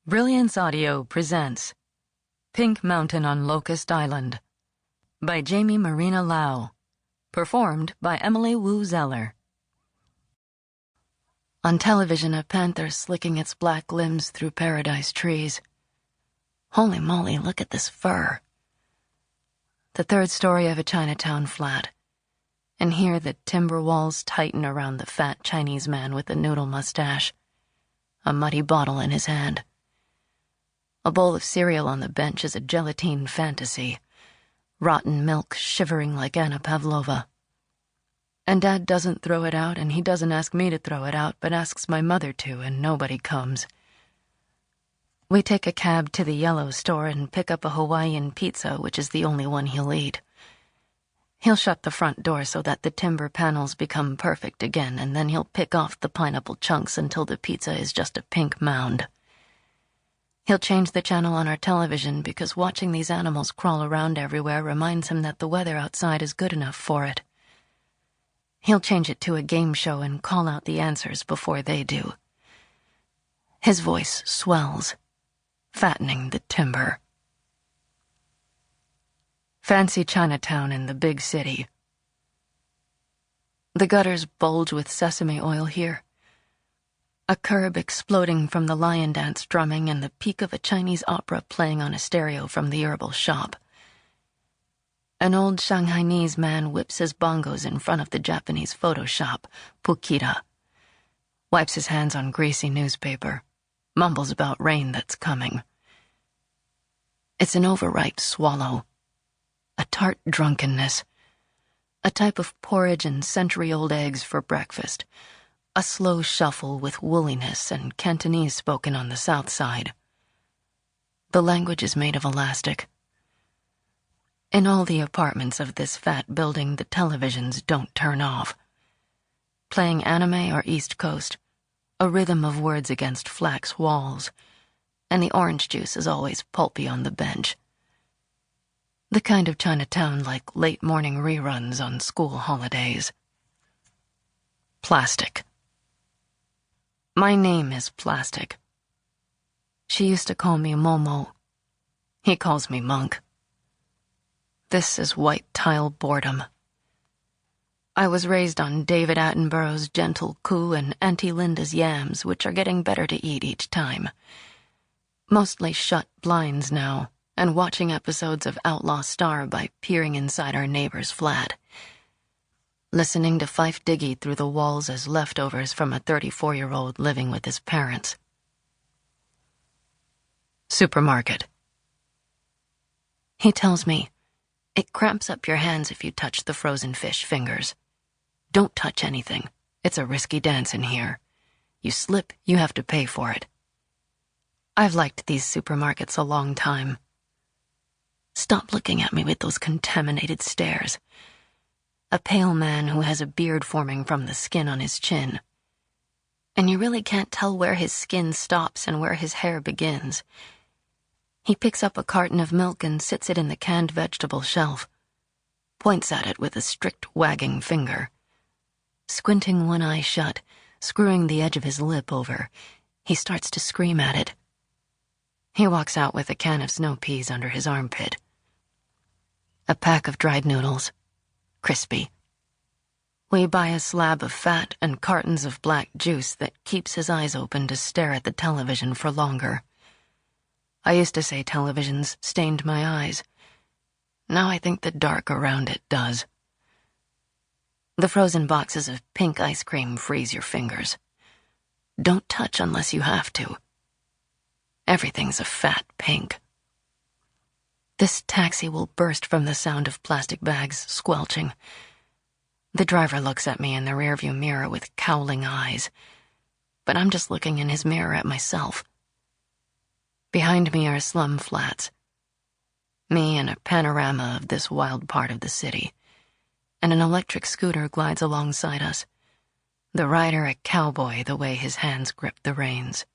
Brilliance Audio presents Pink Mountain on Locust Island by Jamie Marina Lau, performed by Emily Wu Zeller. On television, a panther slicking its black limbs through paradise trees. Holy moly, look at this fur. The third story of a Chinatown flat, and here the timber walls tighten around the fat Chinese man with the noodle mustache, a muddy bottle in his hand. A bowl of cereal on the bench is a gelatine fantasy, rotten milk shivering like Anna Pavlova. And Dad doesn't throw it out, and he doesn't ask me to throw it out, but asks my mother to, and nobody comes. We take a cab to the Yellow store and pick up a Hawaiian pizza, which is the only one he'll eat. He'll shut the front door so that the timber panels become perfect again, and then he'll pick off the pineapple chunks until the pizza is just a pink mound. He'll change the channel on our television because watching these animals crawl around everywhere reminds him that the weather outside is good enough for it. He'll change it to a game show and call out the answers before they do. His voice swells, fattening the timber. Fancy Chinatown in the big city. The gutters bulge with sesame oil here. A curb exploding from the lion dance drumming and the peak of a Chinese opera playing on a stereo from the herbal shop. An old Shanghainese man whips his bongos in front of the Japanese photo shop, Pukita, wipes his hands on greasy newspaper, mumbles about rain that's coming. It's an overripe swallow, a tart drunkenness, a type of porridge and century-old eggs for breakfast, a slow shuffle with woolliness and Cantonese spoken on the south side. The language is made of elastic. In all the apartments of this fat building, the televisions don't turn off. Playing anime or East Coast, a rhythm of words against flax walls, and the orange juice is always pulpy on the bench. The kind of Chinatown like late-morning reruns on school holidays. Plastic. My name is Plastic. She used to call me Momo. He calls me Monk. This is white tile boredom. I was raised on David Attenborough's Gentle Coup and Auntie Linda's yams, which are getting better to eat each time. Mostly shut blinds now, and watching episodes of Outlaw Star by peering inside our neighbor's flat. Listening to Fife Diggy through the walls as leftovers from a 34-year-old living with his parents. Supermarket. He tells me, it cramps up your hands if you touch the frozen fish fingers. Don't touch anything. It's a risky dance in here. You slip, you have to pay for it. I've liked these supermarkets a long time. Stop looking at me with those contaminated stares. A pale man who has a beard forming from the skin on his chin. And you really can't tell where his skin stops and where his hair begins. He picks up a carton of milk and sits it in the canned vegetable shelf, points at it with a strict wagging finger. Squinting one eye shut, screwing the edge of his lip over, he starts to scream at it. He walks out with a can of snow peas under his armpit. A pack of dried noodles. Crispy. We buy a slab of fat and cartons of black juice that keeps his eyes open to stare at the television for longer. I used to say televisions stained my eyes. Now I think the dark around it does. The frozen boxes of pink ice cream freeze your fingers. Don't touch unless you have to. Everything's a fat pink. This taxi will burst from the sound of plastic bags squelching. The driver looks at me in the rearview mirror with cowling eyes, but I'm just looking in his mirror at myself. Behind me are slum flats. Me and a panorama of this wild part of the city, and an electric scooter glides alongside us, the rider a cowboy the way his hands grip the reins.